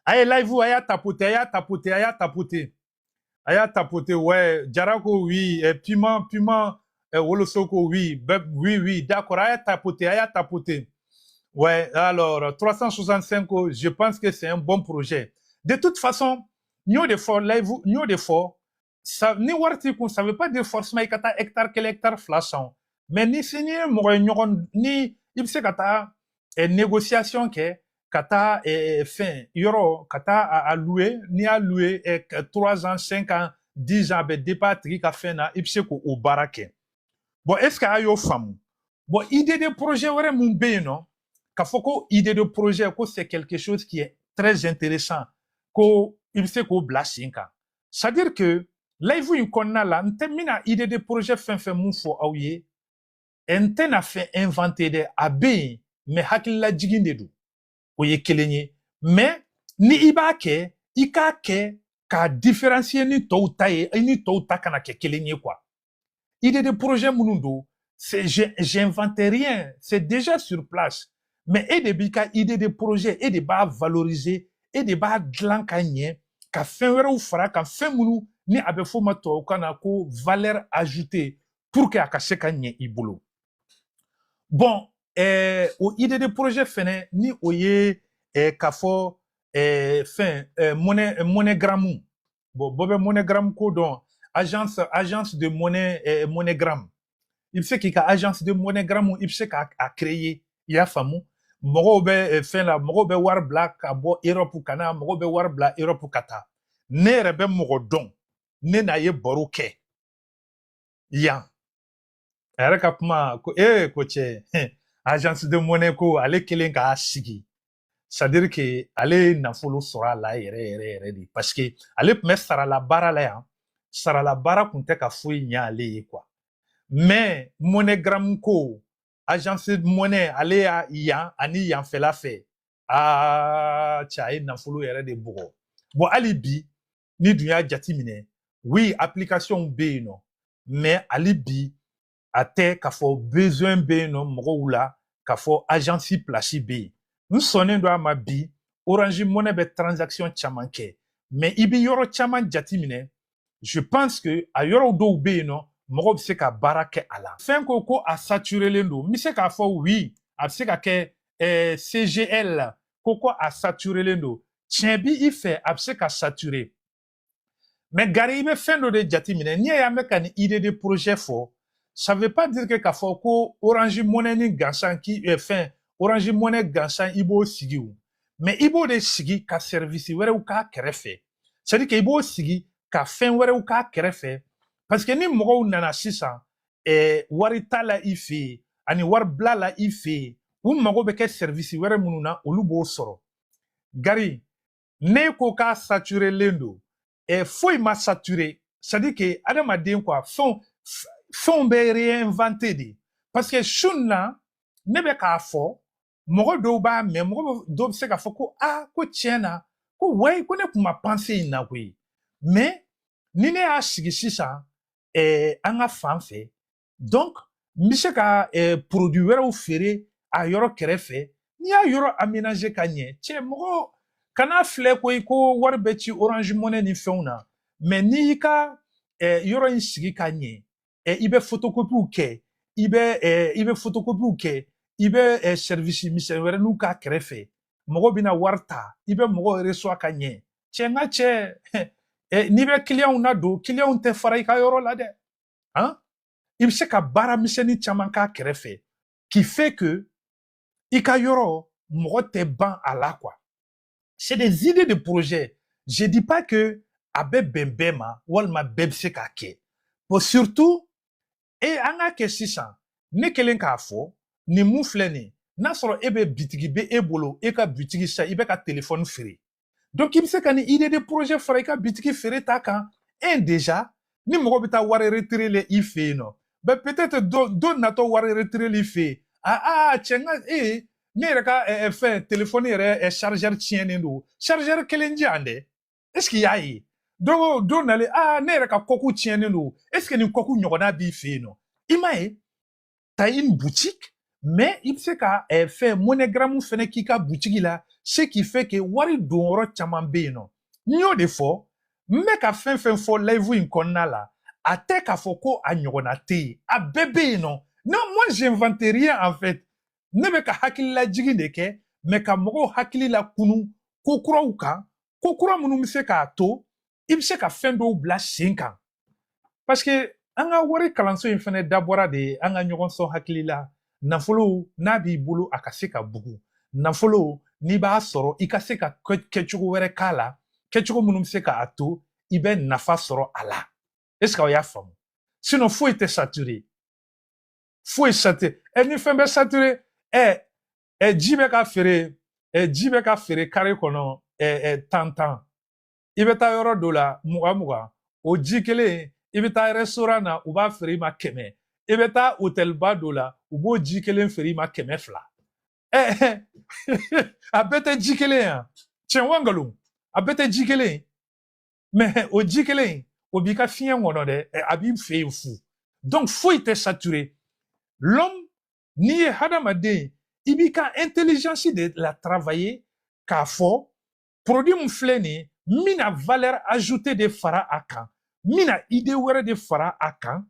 Aye live aya tapoter, aya tapoter, aya tapoter. Aya tapoter, ouais. Jarako, oui. Piment, Wolosoko, oui. Oui, oui, d'accord. Aya tapoter, aya tapoter. Ouais, alors, 365, je pense que c'est un bon projet. De toute façon, nous des fois, live, nous des fois, ça, ni warti qu'on savait pas de force, mais kata hectare, quel hectare flashant. Mais ni signé, ni, il sait kata, négociation que, kata, fin, yoro, kata, à louer, ni à louer, 3 ans, 5 ans, 10 ans, ben, départ, trika, fin, na, il sait qu'au barake. Bon, est-ce qu'il y a eu femme? Bon, idée de projet, ouais, mon bé, non? K'a fɔ ko idée de projet, ko c'est quelque chose qui est très intéressant, ko il bɛ se k'o bila sen kan. C'est-à-dire que live in kɔnɔna la, n tɛ mina idée de projet fɛn fɛn mun fɔ aw ye, n tɛna fɛn inventer dɛ, a bɛ yen, mais hakililajigin de don. O ye kelen ye. Mais ni i b'a kɛ, i k'a kɛ k'a différencier ni tɔw ta ye, ni tɔw ta kana kɛ kelen ye quoi. Idée de projet minnu don, j'invente rien, c'est déjà sur place. Mais et de bika idée de projet, et de b'a valoriser, et de b'a dilan ka ɲɛ, ka fɛn wɛrɛw fara kan, fɛn minnu ni a bɛ fɔ ma tubabukan na ko valeur ajoutée pour que a ka se ka ɲɛ i bolo. Bon, o idée de projet fɛnɛ ni o ye k'a fɔ fɛn MoneyGram. Bon, bɔ bɛ MoneyGram ko dɔn, agence de monnaie MoneyGram. Il bɛ se k'i ka agence de MoneyGram i bɛ se k'a créer, i y'a faamu. Mɔgɔw bɛ fɛn la, mɔgɔw bɛ wari bila ka bɔ Europe ka na, mɔgɔw bɛ wari bila Europe ka taa. Ne yɛrɛ bɛ mɔgɔ dɔn, ne n'a ye baro kɛ yan. A yɛrɛ ka kuma ko ko cɛ, agence de monnaie ko ale kelen k'a sigi. C'est-à-dire que ale nafolo sɔrɔ a la yɛrɛ de, parce que ale tun bɛ sarala baara la yan, sarala baara tun tɛ ka foyi ɲɛ ale ye quoi. Mais MoneyGram ko, agence de monnaie, ale y'a yan ani yanfɛla fɛ, cɛ a ye nafolo yɛrɛ de bugɔ. Bon, hali bi, ni dun y'a jati minɛ, oui, application bɛ yen nɔ, mais hali bi, a tɛ k'a fɔ besoin bɛ yen nɔ mɔgɔw la, k'a fɔ agence place bɛ yen. N sɔnnen don a ma bi, Orange Money bɛ transaction caman kɛ, mais i bɛ yɔrɔ caman jati minɛ, je pense que a yɔrɔ dɔw bɛ yen nɔ, mɔgɔ bɛ se ka baara kɛ a la. Fɛn ko a saturelen don, n bɛ se k'a fɔ oui, a bɛ se ka kɛ CGL ko a saturelen don. Tiɲɛ bi i fɛ, a bɛ se ka saturer. Mais gari i bɛ fɛn dɔ de jati minɛ, n'i y'a mɛn ka nin idée de projet fɔ, ça veut pas dire que k'a fɔ ko Orange Money ni gansan fɛn Orange Money gansan i b'o sigi o. Mais i b'o de sigi ka service wɛrɛw k'a kɛrɛfɛ. C'est-à-dire que i b'o sigi ka fɛn wɛrɛw k'a kɛrɛfɛ. Parce que ni mɔgɔw nana sisan, wari t'a la i fɛ yen, ani wari bila la i fɛ yen, u mago bɛ kɛ service wɛrɛ minnu na, olu b'o sɔrɔ. Gari, ne ko k'a saturelen don, foyi ma saturé. C'est-à-dire que adamaden quoi, fɛnw bɛ réinventer de. Parce que sun na, ne bɛ k'a fɔ, mɔgɔ dɔw b'a mɛn, mɔgɔ dɔw bɛ se k'a fɔ ko ko tiɲɛ na, ko ouais, ko ne tun ma pensé nin na koyi. Mais ni ne y'a sigi sisan, an ka fan fɛ, donc n bɛ se ka produit wɛrɛw feere a yɔrɔ kɛrɛfɛ, n'i y'a yɔrɔ aménager ka ɲɛ, cɛ mɔgɔ kana filɛ koyi ko wari bɛ ci Orange Money ni fɛnw na, mais n'i y'i ka yɔrɔ in sigi ka ɲɛ, i bɛ photocopiew kɛ, i bɛ photocopiew kɛ, i bɛ service misɛn wɛrɛ n'u k'a kɛrɛfɛ, mɔgɔ bɛna wari ta, i bɛ mɔgɔ reçoit ka ɲɛ, cɛ n ka cɛ, n'i bɛ clientw nadon, clientw tɛ fara i ka yɔrɔ la dɛ, hein? I bɛ se ka baara misɛnnin caman k'a kɛrɛfɛ, qui fait que i ka yɔrɔ mɔgɔ tɛ ban a la quoi. C'est des idées de projet. Je dis pas que a bɛ bɛn bɛɛ ma, walima bɛɛ bɛ se k'a kɛ. Bon, surtout, an k'a kɛ sisan, ne kelen k'a fɔ, nin mun filɛ nin, n'a sɔrɔ e bɛ bitigi bɛ e bolo, e ka bitigi sisan, i bɛ ka téléphone feere. Donc, i bɛ se ka nin idée de projet fara i ka bitigi feere ta kan. Déjà, ni mɔgɔ bɛ taa wari retiré le i fɛ yen nɔ, ben peut-être don natɔ wari retiré li fɛ yen. Cɛ n ka ne yɛrɛ ka fɛn téléphone yɛrɛ chargeur tiɲɛnen don. Chargeur kelen di yan dɛ. Est-ce qu'il y a ye? Don nalen, ne yɛrɛ ka kɔku tiɲɛnen don. Est-ce que nin kɔku ɲɔgɔnna b'i fɛ yen nɔ? I m'a ye? T'as une boutique, mais i bɛ se ka fɛn MoneyGram fɛnɛ k'i ka boutique la, ce qui fait que wari don caman bɛ yen nɔ n y'o de fɔ n bɛ ka fɛn fɛn fɔ live in kɔnɔna la a tɛ k'a fɔ ko a ɲɔgɔnna tɛ yen a bɛɛ bɛ yen nɔ non moi j'invente rien en fait ne bɛ ka hakililajigin de kɛ mais ka mɔgɔw hakili la kunu ko kuraw kan ko kura minnu bɛ se k'a to i bɛ se ka fɛn dɔw bila sen kan parce que an ka wari kalanso in fana dabɔra de an ka ɲɔgɔn sɔn hakili la nafolo n'a b'i bolo a ka se ka bugu nafolo n'i b'a sɔrɔ i ka se ka kɛcogo wɛrɛ k'a la kɛcogo minnu bɛ se k'a to i bɛ nafa sɔrɔ a la est ce que aw y'a faamu sinon foyi tɛ saturé foyi saturé ni fɛn bɛ saturé ji bɛ ka feere kare kɔnɔ tan i bɛ taa yɔrɔ dɔ la 20 o ji kelen i bɛ taa restaurant na u b'a feere i ma 100 i bɛ taa hôtel ba dɔ la u b'o ji kelen feere i ma 200 a bɛɛ tɛ ji kelen yan tiɲɛ wa nkalon a bɛɛ tɛ ji kelen mais o ji kelen o b'i ka fiɲɛ kɔnɔ dɛ a b'i fɛ yen fu donc foyi tɛ saturé l'homme n'i ye hadamaden i b'i ka intelligence de la travailler k'a fɔ produit min filɛ nin ye n bɛna valeur ajoutée de fara a kan n bɛna idée wɛrɛ de fara a kan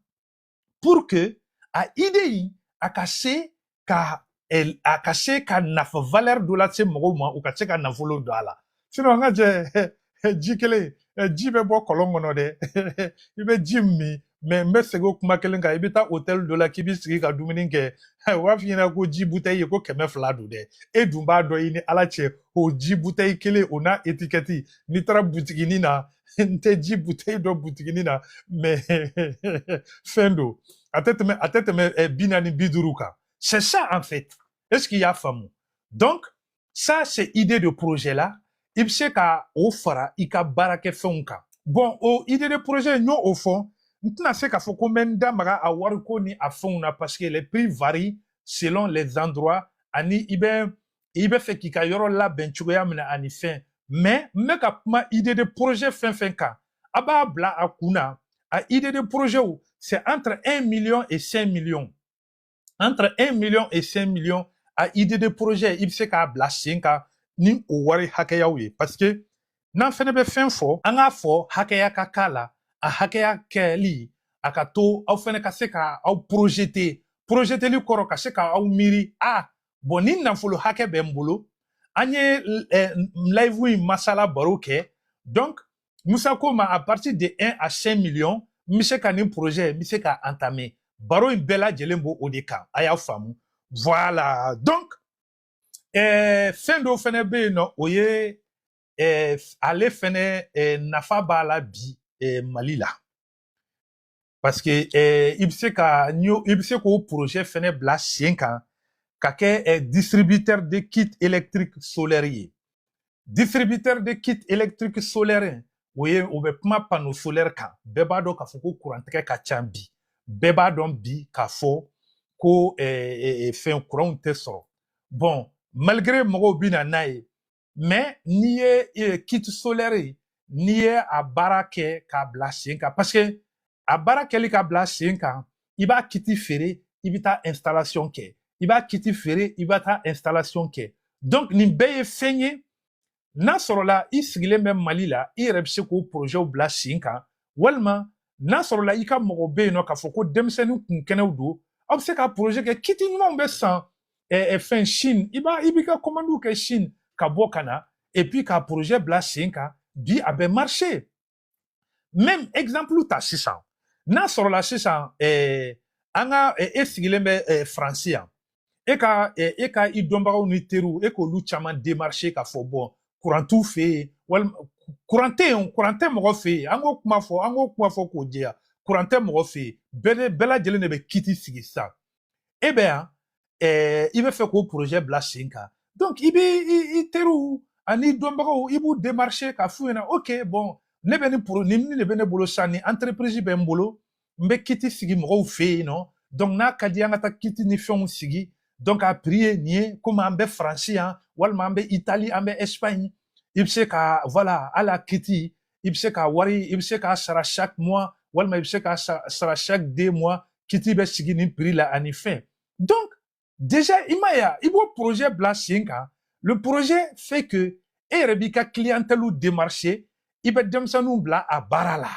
pour que a idée in a ka se ka nafa valeur dɔ lase mɔgɔw ma u ka se ka nafolo don a la sinon an ka jɛ ji kelen ji bɛ bɔ kɔlɔn kɔnɔ dɛ i bɛ ji min mais n bɛ segin o kuma kelen kan i bɛ taa hôtel dɔ la k'i bɛ sigi ka dumuni kɛ u b'a f'i ɲɛna ko ji bouteille ye ko 200 don dɛ e dun b'a dɔn i ni ala cɛ o ji bouteille kelen o n'a étiquette n'i taara butiginin na n tɛ ji bouteille dɔn butiginin na mais fɛn don a tɛ tɛmɛ 40 50 kan c'est ça en fait est-ce qu'il y a faamu donc ça c'est idée de projet là i bɛ se ka o fara i ka baarakɛfɛnw kan bon o idée de projet n y'o o fɔ n tɛna se k'a fɔ ko n bɛ n da maga a wariko ni a fɛnw na parce que les prix varient selon les endroits ani i bɛ fɛ k'i ka yɔrɔ labɛn cogoya min na ani fɛn mais n bɛ ka kuma idée de projet fɛn fɛn kan a b'a bila a kun na a idée de projet c'est entre 1 million et 5 millions entre 1 million et 5 millions a idée de projet i bɛ se k'a bila sen kan ni o wari hakɛyaw ye parce que n'an fɛnɛ bɛ fɛn fɔ an k'a fɔ hakɛya ka k'a la a hakɛya kɛli a ka to aw fɛnɛ ka se ka aw projeteli kɔrɔ ka se ka aw miiri bon ni nafolo hakɛ bɛ n bolo an ye live in masala baro kɛ donc Musa ko ma à partir de 1 à 5 millions n bɛ se ka nin projet n bɛ se ka entamer baro in bɛɛ lajɛlen b'o o de kan a y'a faamu voilà donc fɛn dɔw fɛnɛ bɛ yen nɔ o ye ale fɛnɛ nafa b'a la bi Mali la parce que i bɛ se k'o projet fɛnɛ bila sen kan ka kɛ distributeur de kit électrique solaire ye distributeur de kit électrique solaire o bɛ kuma panneau solaire kan bɛɛ b'a dɔn k'a fɔ ko kurantigɛ ka ca bi bɛɛ b'a dɔn bi k'a fɔ ko fɛn kuranw tɛ sɔrɔ bon malgré mɔgɔw bɛ na n'a ye mais n'i ye kit solaire ye n'i ye a baara kɛ k'a bila sen kan parce que a baara kɛli ka bila sen kan i b'a kiti feere i bɛ taa installation kɛ i b'a kiti feere i bɛ taa installation kɛ donc nin bɛɛ ye fɛn ye n'a sɔrɔla i sigilen bɛ Mali la i yɛrɛ bɛ se k'o projet bila sen kan walima n'a sɔrɔla i ka mɔgɔ bɛ yen nɔ k'a fɔ ko denmisɛnnin kun kɛnɛw don aw bɛ se ka projet kɛ kiti ɲumanw bɛ san fɛn Chine i b'i ka commandes kɛ Chine ka bɔ ka na et puis ka projet bila sen kan bi a bɛ marché même exemple ta sisan n'a sɔrɔla sisan an ka e sigilen bɛ Faransi yan e ka i dɔnbagaw ni teriw e k'olu caman démarcher k'a fɔ bon courant t'u fɛ yen walima courant tɛ mɔgɔ fɛ yen an k'o kuma fɔ k'o jɛya courant tɛ mɔgɔ fɛ yen bɛɛ lajɛlen de bɛ kiti sigi sisan e bɛ yan i bɛ fɛ k'o projet bila sen kan donc i bɛ i teriw ani dɔnbagaw i b'u démarcher k'a f'u ɲɛna ok bon ne bɛ nin de bɛ ne bolo sisan ni entreprise bɛ n bolo n bɛ kiti sigi mɔgɔw fɛ yen nɔ donc n'a ka di an ka taa kiti ni fɛnw sigi donc a prix ye nin ye komi an bɛ Faransi yan walima an bɛ Italie an bɛ Espagne i bɛ se ka voilà hali a kiti i bɛ se ka wari i bɛ se k'a sara chaque mois walima i bɛ se k'a sara chaque 2 mois kiti bɛ sigi nin prix la ani fɛn donc déjà i ma ye i b'o projet bila sen kan Le projet fait que e yɛrɛ b'i ka clientèle démarcher, i bɛ denmisɛnninw bila a baara la.